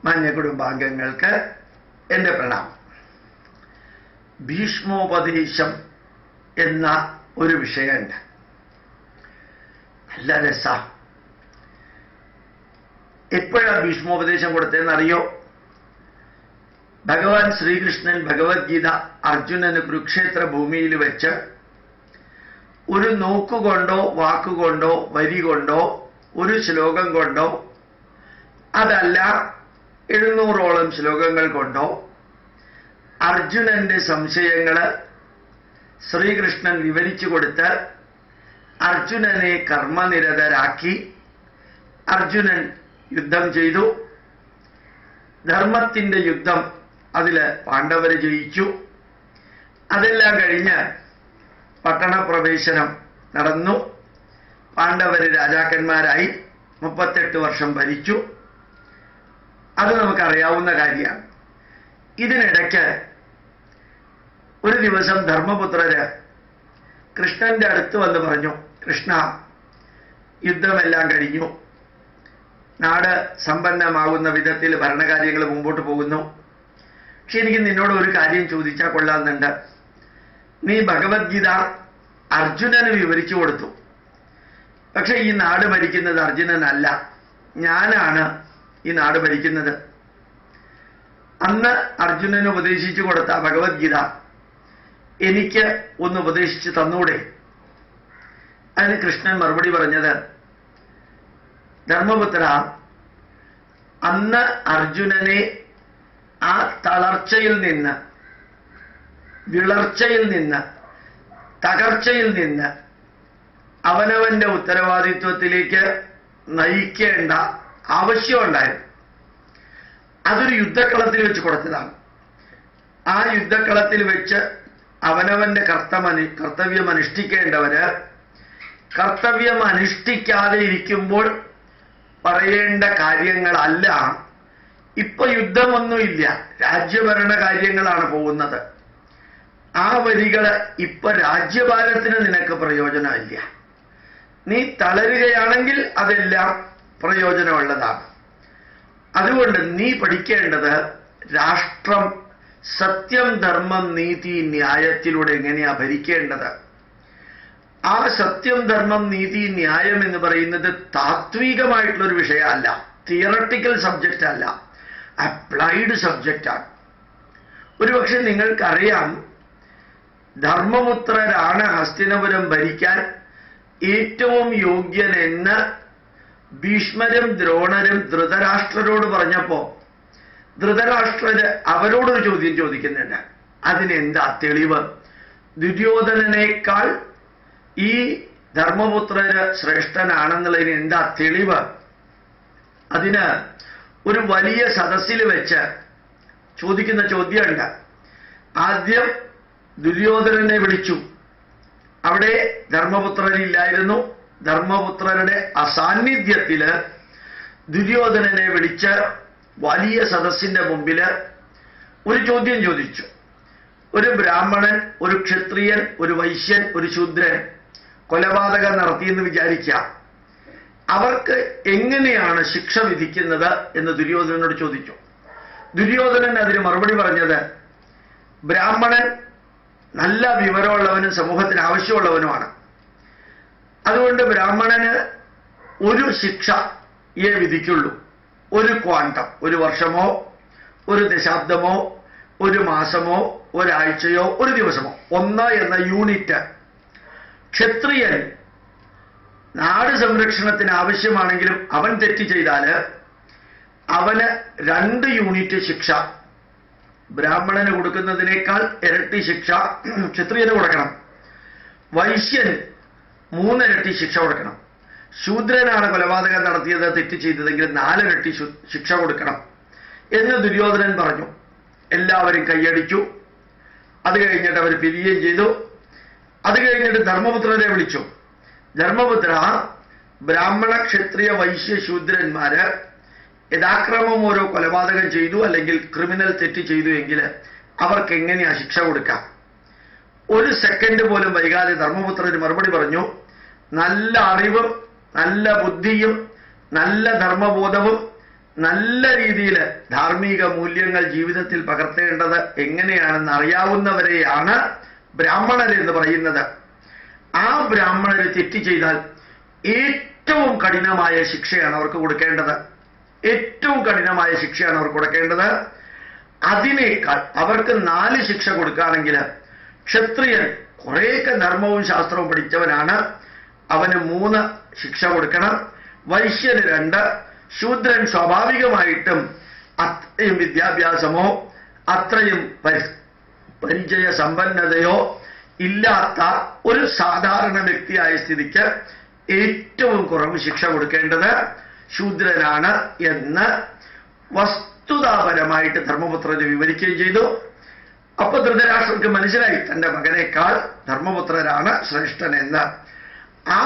മാന്യ കുടുംബാംഗങ്ങൾക്ക് എൻ്റെ പ്രണാമം. ഭീഷ്മോപദേശം എന്ന ഒരു വിഷയമുണ്ട്. നല്ല രസാ. എപ്പോഴാണ് ഭീഷ്മോപദേശം കൊടുത്തതെന്നറിയോ? ഭഗവാൻ ശ്രീകൃഷ്ണൻ ഭഗവത്ഗീത അർജുനന് കുരുക്ഷേത്ര ഭൂമിയിൽ വെച്ച് ഒരു നോക്കുകൊണ്ടോ വാക്കുകൊണ്ടോ വരി കൊണ്ടോ ഒരു ശ്ലോകം കൊണ്ടോ അതല്ല 700ഓളം ശ്ലോകങ്ങൾ കൊണ്ടോ അർജുനന്റെ സംശയങ്ങള് ശ്രീകൃഷ്ണൻ വിവരിച്ചു കൊടുത്ത് അർജുനനെ കർമ്മനിരതരാക്കി അർജുനൻ യുദ്ധം ചെയ്തു. ധർമ്മത്തിന്റെ യുദ്ധം, അതില് പാണ്ഡവര് ജയിച്ചു. അതെല്ലാം കഴിഞ്ഞ് പട്ടണപ്രവേശനം നടന്നു. പാണ്ഡവര് രാജാക്കന്മാരായി 38 വർഷം ഭരിച്ചു. അത് നമുക്കറിയാവുന്ന കാര്യമാണ്. ഇതിനിടയ്ക്ക് ഒരു ദിവസം ധർമ്മപുത്രര് കൃഷ്ണന്റെ അടുത്ത് വന്ന് പറഞ്ഞു, കൃഷ്ണ, യുദ്ധമെല്ലാം കഴിഞ്ഞു, നാട് സമ്പന്നമാകുന്ന വിധത്തിൽ ഭരണകാര്യങ്ങൾ മുമ്പോട്ട് പോകുന്നു. പക്ഷെ എനിക്ക് നിന്നോട് ഒരു കാര്യം ചോദിച്ചാൽ കൊള്ളാമെന്നുണ്ട്. നീ ഭഗവത്ഗീത അർജുനന് വിവരിച്ചു കൊടുത്തു. പക്ഷെ ഈ നാട് ഭരിക്കുന്നത് അർജുനനല്ല, ഞാനാണ് ഈ നാട് ഭരിക്കുന്നത്. അന്ന് അർജുനന് ഉപദേശിച്ചു കൊടുത്ത ഭഗവത്ഗീത എനിക്ക് ഒന്ന് ഉപദേശിച്ച് തന്നൂടെ? അതിന് കൃഷ്ണൻ മറുപടി പറഞ്ഞത്, ധർമ്മപുത്ര, അന്ന് അർജുനനെ ആ തളർച്ചയിൽ നിന്ന്, വിളർച്ചയിൽ നിന്ന്, തകർച്ചയിൽ നിന്ന് അവനവന്റെ ഉത്തരവാദിത്വത്തിലേക്ക് നയിക്കേണ്ട ആവശ്യമുണ്ടായിരുന്നു. അതൊരു യുദ്ധക്കളത്തിൽ വെച്ച് കൊടുത്തതാണ്. ആ യുദ്ധക്കളത്തിൽ വെച്ച് അവനവന്റെ കർത്തവ്യം അനുഷ്ഠിക്കേണ്ടവര് കർത്തവ്യം അനുഷ്ഠിക്കാതെ ഇരിക്കുമ്പോൾ പറയേണ്ട കാര്യങ്ങളല്ല. ഇപ്പൊ യുദ്ധമൊന്നുമില്ല, രാജ്യഭരണ കാര്യങ്ങളാണ് പോകുന്നത്. ആ വരികള് ഇപ്പൊ രാജ്യഭാരത്തിന് നിനക്ക് പ്രയോജനമില്ല. നീ തളരുകയാണെങ്കിൽ അതെല്ലാം പ്രയോജനമുള്ളതാണ്. അതുകൊണ്ട് നീ പഠിക്കേണ്ടത് രാഷ്ട്രം സത്യം, ധർമ്മം, നീതി, ന്യായത്തിലൂടെ എങ്ങനെയാ ഭരിക്കേണ്ടത്. ആ സത്യം, ധർമ്മം, നീതി, ന്യായം എന്ന് പറയുന്നത് താത്വികമായിട്ടുള്ളൊരു വിഷയമല്ല, തിയറട്ടിക്കൽ സബ്ജക്റ്റ് അല്ല, അപ്ലൈഡ് സബ്ജക്റ്റാണ്. ഒരുപക്ഷെ നിങ്ങൾക്കറിയാം, ധർമ്മപുത്രരാണ് ഹസ്തിനപുരം ഭരിക്കാൻ ഏറ്റവും യോഗ്യനെന്ന് ഭീഷ്മരും ദ്രോണരും ധൃതരാഷ്ട്രരോട് പറഞ്ഞപ്പോ ധൃതരാഷ്ട്രര് അവരോടൊരു ചോദ്യം ചോദിക്കുന്നുണ്ട്. അതിനെന്താ തെളിവ്? ദുര്യോധനനേക്കാൾ ഈ ധർമ്മപുത്രര് ശ്രേഷ്ഠനാണെന്നുള്ളതിന് എന്താ തെളിവ്? അതിന് ഒരു വലിയ സദസ്സിൽ വെച്ച് ചോദിക്കുന്ന ചോദ്യമുണ്ട്. ആദ്യം ദുര്യോധനനെ വിളിച്ചു. അവിടെ ധർമ്മപുത്രരില്ലായിരുന്നു. ധർമ്മപുത്രരുടെ അസാന്നിധ്യത്തില് ദുര്യോധനനെ വിളിച്ച് വലിയ സദസ്സിന്റെ മുമ്പില് ഒരു ചോദ്യം ചോദിച്ചു. ഒരു ബ്രാഹ്മണൻ, ഒരു ക്ഷത്രിയൻ, ഒരു വൈശ്യൻ, ഒരു ശൂദ്രൻ കൊലപാതകം നടത്തിയെന്ന് വിചാരിക്കാം. അവർക്ക് എങ്ങനെയാണ് ശിക്ഷ വിധിക്കുന്നത് എന്ന് ദുര്യോധനനോട് ചോദിച്ചു. ദുര്യോധനൻ അതിന് മറുപടി പറഞ്ഞത്, ബ്രാഹ്മണൻ നല്ല വിവരമുള്ളവനും സമൂഹത്തിന് ആവശ്യമുള്ളവനുമാണ്. അതുകൊണ്ട് ബ്രാഹ്മണന് ഒരു ശിക്ഷയെ വിധിക്കുള്ളൂ. ഒരു ക്വാണ്ടം, ഒരു വർഷമോ ഒരു ദശാബ്ദമോ ഒരു മാസമോ ഒരാഴ്ചയോ ഒരു ദിവസമോ, 1 എന്ന യൂണിറ്റ്. ക്ഷത്രിയൻ നാട് സംരക്ഷണത്തിന് ആവശ്യമാണെങ്കിലും അവൻ തെറ്റ് ചെയ്താല് അവന് 2 യൂണിറ്റ് ശിക്ഷ. ബ്രാഹ്മണന് കൊടുക്കുന്നതിനേക്കാൾ ഇരട്ടി ശിക്ഷ ക്ഷത്രിയന് കൊടുക്കണം. വൈശ്യൻ 3 ഇരട്ടി ശിക്ഷ കൊടുക്കണം. ശൂദ്രനാണ് കൊലപാതകം നടത്തിയത്, തെറ്റ് ചെയ്തതെങ്കിൽ 4 ഇരട്ടി ശിക്ഷ കൊടുക്കണം എന്ന് ദുര്യോധനൻ പറഞ്ഞു. എല്ലാവരും കൈയടിച്ചു. അത് കഴിഞ്ഞിട്ട് അവർ പിരിയുകയും ചെയ്തു. അത് കഴിഞ്ഞിട്ട് ധർമ്മപുത്രരെ വിളിച്ചു. ധർമ്മപുത്ര, ബ്രാഹ്മണ, ക്ഷത്രിയ, വൈശ്യ, ശൂദ്രന്മാര് യഥാക്രമം ഓരോ കൊലപാതകം ചെയ്തു അല്ലെങ്കിൽ ക്രിമിനൽ തെറ്റ് ചെയ്തു എങ്കിൽ അവർക്ക് എങ്ങനെയാ ശിക്ഷ കൊടുക്കാം? 1 സെക്കൻഡ് പോലും വൈകാതെ ധർമ്മപുത്രന് മറുപടി പറഞ്ഞു, നല്ല അറിവും നല്ല ബുദ്ധിയും നല്ല ധർമ്മബോധവും നല്ല രീതിയിൽ ധാർമ്മിക മൂല്യങ്ങൾ ജീവിതത്തിൽ പകർത്തേണ്ടത് എങ്ങനെയാണെന്ന് അറിയാവുന്നവരെയാണ് ബ്രാഹ്മണർ എന്ന് പറയുന്നത്. ആ ബ്രാഹ്മണർ തെറ്റ് ചെയ്താൽ ഏറ്റവും കഠിനമായ ശിക്ഷയാണ് അവർക്ക് കൊടുക്കേണ്ടത്. ഏറ്റവും കഠിനമായ ശിക്ഷയാണ് അവർക്ക് കൊടുക്കേണ്ടത്. അതിനേക്കാൾ അവർക്ക് 4 ശിക്ഷ കൊടുക്കുകയാണെങ്കിൽ, ക്ഷത്രിയൻ കുറേയൊക്കെ ധർമ്മവും ശാസ്ത്രവും പഠിച്ചവനാണ്, അവന് 3 ശിക്ഷ കൊടുക്കണം. വൈശ്യന് 2, ശൂദ്രൻ സ്വാഭാവികമായിട്ടും അത്രയും വിദ്യാഭ്യാസമോ അത്രയും പരിചയ സമ്പന്നതയോ ഇല്ലാത്ത ഒരു സാധാരണ വ്യക്തിയായ സ്ഥിതിക്ക് ഏറ്റവും കുറവ് ശിക്ഷ കൊടുക്കേണ്ടത് ശൂദ്രനാണ് എന്ന് വസ്തുതാപരമായിട്ട് ധർമ്മപുത്രന് വിവരിക്കുകയും ചെയ്തു. അപ്പൊ ധൃതരാഷ്ട്രർക്ക് മനസ്സിലായി തന്റെ മകനേക്കാൾ ധർമ്മപുത്രരാണ് ശ്രേഷ്ഠൻ എന്ന്. ആ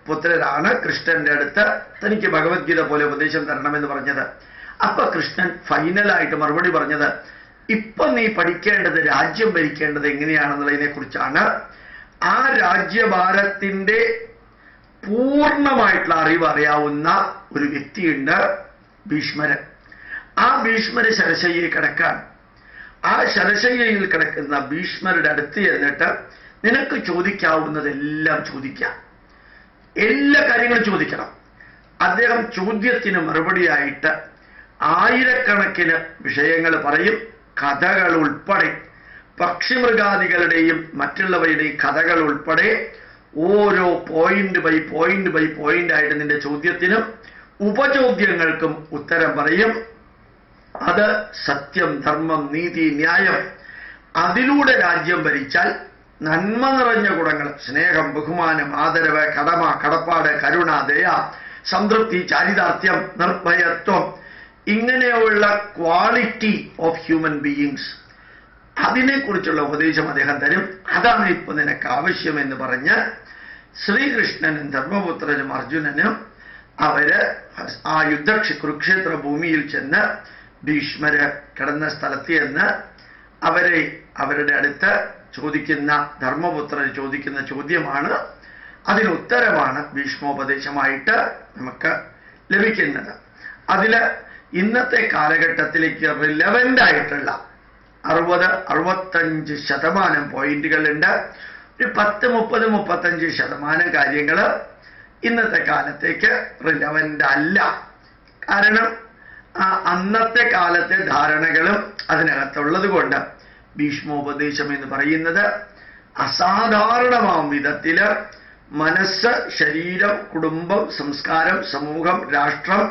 പുത്രരാണ് കൃഷ്ണന്റെ അടുത്ത് തനിക്ക് ഭഗവത്ഗീത പോലെ ഉപദേശം തരണമെന്ന് പറഞ്ഞത്. അപ്പൊ കൃഷ്ണൻ ഫൈനലായിട്ട് മറുപടി പറഞ്ഞത്, ഇപ്പൊ നീ പഠിക്കേണ്ടത് രാജ്യം ഭരിക്കേണ്ടത് എങ്ങനെയാണെന്നുള്ളതിനെ കുറിച്ചാണ്. ആ രാജ്യഭാരത്തിന്റെ പൂർണ്ണമായിട്ടുള്ള അറിവ് അറിയാവുന്ന ഒരു വ്യക്തിയുണ്ട്, ഭീഷ്മരൻ. ആ ഭീഷ്മര് ശരശയ്യയിൽ കിടക്കാൻ. ആ ശരശയ്യയിൽ കിടക്കുന്ന ഭീഷ്മരുടെ അടുത്ത് ചെന്നിട്ട് നിനക്ക് ചോദിക്കാവുന്നതെല്ലാം ചോദിക്കാം, എല്ലാ കാര്യങ്ങളും ചോദിക്കണം. അദ്ദേഹം ചോദ്യത്തിന് മറുപടിയായിട്ട് ആയിരക്കണക്കിന് വിഷയങ്ങൾ പറയും, കഥകൾ ഉൾപ്പെടെ, പക്ഷിമൃഗാദികളുടെയും മറ്റുള്ളവരുടെയും കഥകൾ ഉൾപ്പെടെ ഓരോ പോയിന്റ് ബൈ പോയിന്റ് ആയിട്ട് നിന്റെ ചോദ്യത്തിനും ഉപചോദ്യങ്ങൾക്കും ഉത്തരം പറയും. അത് സത്യം, ധർമ്മം, നീതി, ന്യായം, അതിലൂടെ രാജ്യം ഭരിച്ചാൽ നന്മ നിറഞ്ഞ ഗുണങ്ങൾ, സ്നേഹം, ബഹുമാനം, ആദരവ്, കടമ, കടപ്പാട്, കരുണ, ദയ, സംതൃപ്തി, ചാരിതാർത്ഥ്യം, നിർഭയത്വം, ഇങ്ങനെയുള്ള ക്വാളിറ്റി ഓഫ് ഹ്യൂമൻ ബീയിങ്സ്, അതിനെക്കുറിച്ചുള്ള ഉപദേശം അദ്ദേഹം തരും. അതാണ് ഇപ്പൊ നിനക്ക് ആവശ്യമെന്ന് പറഞ്ഞ് ശ്രീകൃഷ്ണനും ധർമ്മപുത്രനും അർജുനനും അവര് ആ കുരുക്ഷേത്ര ഭൂമിയിൽ ചെന്ന് ഭീഷ്മര് കിടന്ന സ്ഥലത്ത് ചെന്ന് അവരുടെ അടുത്ത് ചോദിക്കുന്ന, ധർമ്മപുത്രർ ചോദിക്കുന്ന ചോദ്യമാണ്, അതിനുത്തരമാണ് ഭീഷ്മോപദേശമായിട്ട് നമുക്ക് ലഭിക്കുന്നത്. അതില് ഇന്നത്തെ കാലഘട്ടത്തിലേക്ക് റിലവൻ്റ് ആയിട്ടുള്ള 60-65% പോയിന്റുകളുണ്ട്. ഒരു 10-30-35% കാര്യങ്ങൾ ഇന്നത്തെ കാലത്തേക്ക് റിലവൻ്റ് അല്ല. കാരണം അന്നത്തെ കാലത്തെ ധാരണകളും അതിനകത്തുള്ളത് കൊണ്ട് ഭീഷ്മോപദേശം എന്ന് പറയുന്നത് അസാധാരണമാം വിധത്തില് മനസ്സ്, ശരീരം, കുടുംബം, സംസ്കാരം, സമൂഹം, രാഷ്ട്രം,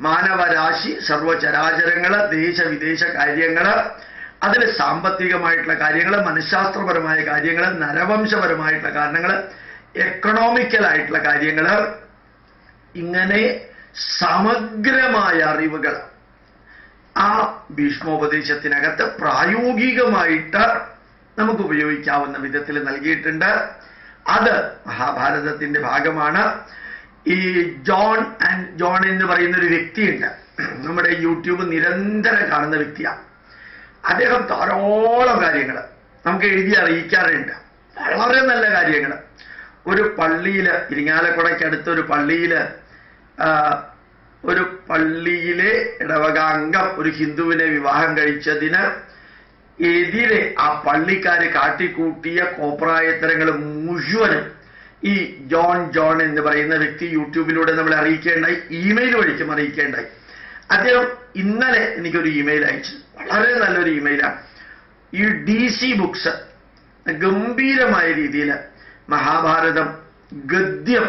മാനവരാശി, സർവചരാചരങ്ങള്, ദേശവിദേശ കാര്യങ്ങള്, അതിൽ സാമ്പത്തികമായിട്ടുള്ള കാര്യങ്ങൾ, മനഃശാസ്ത്രപരമായ കാര്യങ്ങൾ, നരവംശപരമായിട്ടുള്ള കാരണങ്ങൾ, എക്കണോമിക്കലായിട്ടുള്ള കാര്യങ്ങൾ, ഇങ്ങനെ സമഗ്രമായ അറിവുകൾ ആ ഭീഷ്മോപദേശത്തിനകത്ത് പ്രായോഗികമായിട്ട് നമുക്ക് ഉപയോഗിക്കാവുന്ന വിധത്തിൽ നൽകിയിട്ടുണ്ട്. അത് മഹാഭാരതത്തിന്റെ ഭാഗമാണ്. ഈ ജോൺ എന്ന് പറയുന്ന ഒരു വ്യക്തിയുണ്ട്, നമ്മുടെ യൂട്യൂബ് നിരന്തരം കാണുന്ന വ്യക്തിയാണ്. അദ്ദേഹം ധാരാളം കാര്യങ്ങൾ നമുക്ക് എഴുതി അറിയിക്കാറുണ്ട്, വളരെ നല്ല കാര്യങ്ങൾ. ഒരു പള്ളിയിൽ, ഇരിങ്ങാലക്കുടയ്ക്കടുത്ത ഒരു പള്ളിയിലെ ഇടവകാംഗം ഒരു ഹിന്ദുവിനെ വിവാഹം കഴിച്ചതിന് എതിരെ ആ പള്ളിക്കാര് കാട്ടിക്കൂട്ടിയ കോപ്രായത്തരങ്ങൾ മുഴുവനും ഈ ജോൺ എന്ന് പറയുന്ന വ്യക്തി യൂട്യൂബിലൂടെ നമ്മളെ അറിയിക്കേണ്ടായി, ഇമെയിൽ വഴിക്കും അറിയിക്കേണ്ടായി. അദ്ദേഹം ഇന്നലെ എനിക്കൊരു ഇമെയിൽ അയച്ചു, വളരെ നല്ലൊരു ഇമെയിലാണ്. ഈ DC ബുക്സ് ഗംഭീരമായ രീതിയിൽ മഹാഭാരതം ഗദ്യം,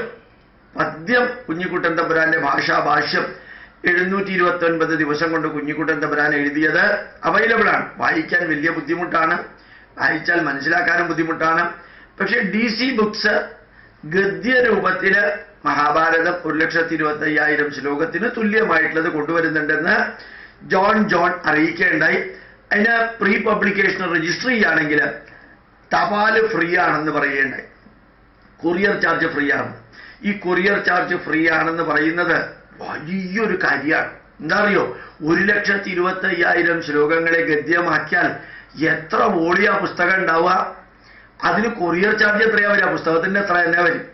പദ്യം, കുഞ്ഞിക്കുട്ടൻ തമ്പുരാന്റെ ഭാഷ്യം 729 ദിവസം കൊണ്ട് കുഞ്ഞിക്കുട്ടൻ തമ്പുരാൻ എഴുതിയത് അവൈലബിൾ ആണ്. വായിക്കാൻ വലിയ ബുദ്ധിമുട്ടാണ്, വായിച്ചാൽ മനസ്സിലാക്കാനും ബുദ്ധിമുട്ടാണ്. പക്ഷെ DC ബുക്സ് ഗദ്യരൂപത്തില് മഹാഭാരതം 1,25,000 ശ്ലോകത്തിന് തുല്യമായിട്ടുള്ളത് കൊണ്ടുവരുന്നുണ്ടെന്ന് ജോൺ അറിയിക്കുകയുണ്ടായി. അതിന് പ്രീ പബ്ലിക്കേഷൻ രജിസ്റ്റർ ചെയ്യുകയാണെങ്കിൽ തപാല് ഫ്രീ ആണെന്ന് പറയുകയുണ്ടായി, കൊറിയർ ചാർജ് ഫ്രീ ആണ്. ഈ കൊറിയർ ചാർജ് ഫ്രീ ആണെന്ന് പറയുന്നത് വലിയൊരു കാര്യമാണ്. എന്താ അറിയോ, 1,25,000 ശ്ലോകങ്ങളെ ഗദ്യമാക്കിയാൽ എത്ര വോളിയാ പുസ്തകം ഉണ്ടാവുക? അതിന് കൊറിയർ ചാർജ് എത്രയാ വരിക? പുസ്തകത്തിന്റെ എത്ര തന്നെ വരും.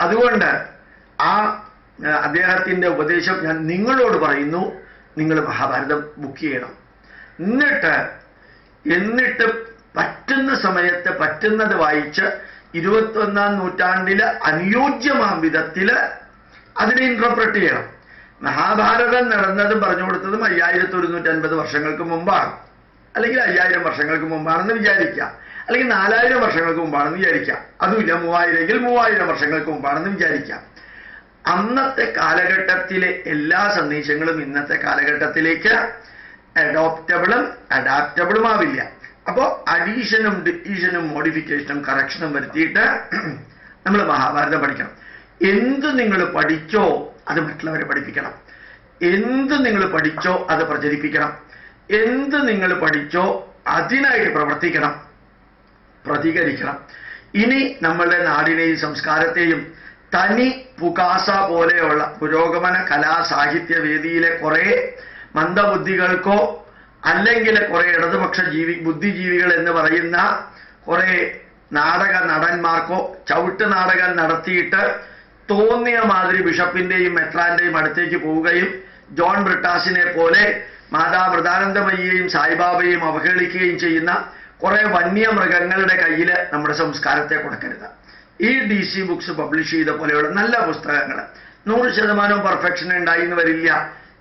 അതുകൊണ്ട് ആ അദ്ദേഹത്തിൻ്റെ ഉപദേശം ഞാൻ നിങ്ങളോട് പറയുന്നു, നിങ്ങൾ മഹാഭാരതം ബുക്ക് ചെയ്യണം. എന്നിട്ട് പറ്റുന്ന സമയത്ത് പറ്റുന്നത് വായിച്ച് 21ാം നൂറ്റാണ്ടില് അനുയോജ്യമാം വിധത്തിൽ അതിനെ ഇന്റർപ്രറ്റ് ചെയ്യണം. മഹാഭാരതം നടന്നതും പറഞ്ഞു കൊടുത്തതും 5150 വർഷങ്ങൾക്ക് മുമ്പാണ്, അല്ലെങ്കിൽ 5000 വർഷങ്ങൾക്ക് മുമ്പാണെന്ന് വിചാരിക്കാം, അല്ലെങ്കിൽ 4000 വർഷങ്ങൾക്ക് മുമ്പാണെന്ന് വിചാരിക്കാം. അതുമില്ല 3000 എങ്കിൽ 3000 വർഷങ്ങൾക്ക് മുമ്പാണെന്ന് വിചാരിക്കാം. അന്നത്തെ കാലഘട്ടത്തിലെ എല്ലാ സന്ദേശങ്ങളും ഇന്നത്തെ കാലഘട്ടത്തിലേക്ക് അഡാപ്റ്റബിളും ആവില്ല. അപ്പോൾ അഡീഷനും ഡിലീഷനും മോഡിഫിക്കേഷനും കറക്ഷനും വരുത്തിയിട്ട് നമ്മൾ മഹാഭാരതം പഠിക്കണം. എന്ത് നിങ്ങൾ പഠിച്ചോ അത് മറ്റുള്ളവരെ പഠിപ്പിക്കണം. എന്ത് നിങ്ങൾ പഠിച്ചോ അത് പ്രചരിപ്പിക്കണം. എന്ത് നിങ്ങൾ പഠിച്ചോ അതിനായിട്ട് പ്രവർത്തിക്കണം, പ്രതികരിക്കണം. ഇനി നമ്മളുടെ നാടിനെയും സംസ്കാരത്തെയും തനി പുകാസ പോലെയുള്ള പുരോഗമന കലാ സാഹിത്യ വേദിയിലെ കുറെ മന്ദബുദ്ധികൾക്കോ അല്ലെങ്കിൽ കുറെ ഇടതുപക്ഷ ബുദ്ധിജീവികൾ എന്ന് പറയുന്ന കുറെ നാടക നടന്മാർക്കോ ചവിട്ട് നാടകം നടത്തിയിട്ട് തോന്നിയ മാതിരി ബിഷപ്പിന്റെയും മെത്രാന്റെയും അടുത്തേക്ക് പോവുകയും ജോൺ ബ്രിട്ടാസിനെ പോലെ മാതാ മൃദാനന്ദമയ്യെയും സായിബാബയെയും അവഹേളിക്കുകയും ചെയ്യുന്ന കുറെ വന്യമൃഗങ്ങളുടെ കയ്യിൽ നമ്മുടെ സംസ്കാരത്തെ കൊടുക്കരുത്. ഈ DC ബുക്സ് പബ്ലിഷ് ചെയ്ത പോലെയുള്ള നല്ല പുസ്തകങ്ങൾ 100% പെർഫെക്ഷൻ ഉണ്ടായി എന്ന് വരില്ല.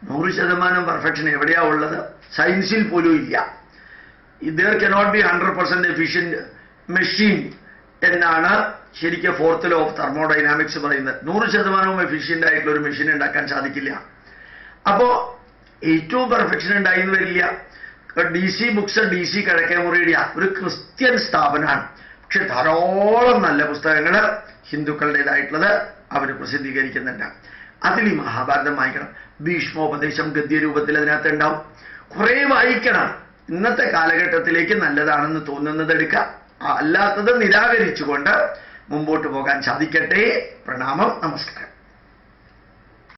100% പെർഫെക്ഷൻ എവിടെയാ ഉള്ളത്? സയൻസിൽ പോലും ഇല്ല. there cannot be 100% efficient machine എന്നാണ് ശരിക്കും 4th law of thermodynamics പറയുന്നത്. 100% എഫിഷ്യന്റ് ആയിട്ടുള്ള ഒരു മെഷീൻ ഉണ്ടാക്കാൻ സാധിക്കില്ല. അപ്പോ ഏറ്റവും പെർഫെക്ഷൻ ഉണ്ടായി എന്ന് വരില്ല. DC ബുക്സ് DC കിഴക്കേമുറിയുടെ ഒരു ക്രിസ്ത്യൻ സ്ഥാപനമാണ്. പക്ഷെ ധാരാളം നല്ല പുസ്തകങ്ങൾ ഹിന്ദുക്കളുടേതായിട്ടുള്ളത് അവർ പ്രസിദ്ധീകരിക്കുന്നുണ്ട്. അതിൽ ഈ മഹാഭാരതം വായിക്കണം. ഭീഷ്മോപദേശം ഗദ്യരൂപത്തിൽ അതിനകത്ത് ഉണ്ടാവും. കുറെ വായിക്കണം. ഇന്നത്തെ കാലഘട്ടത്തിലേക്ക് നല്ലതാണെന്ന് തോന്നുന്നത് എടുക്കുക, അല്ലാത്തത് നിരാകരിച്ചുകൊണ്ട് മുമ്പോട്ട് പോകാൻ സാധിക്കട്ടെ. പ്രണാമം, നമസ്കാരം.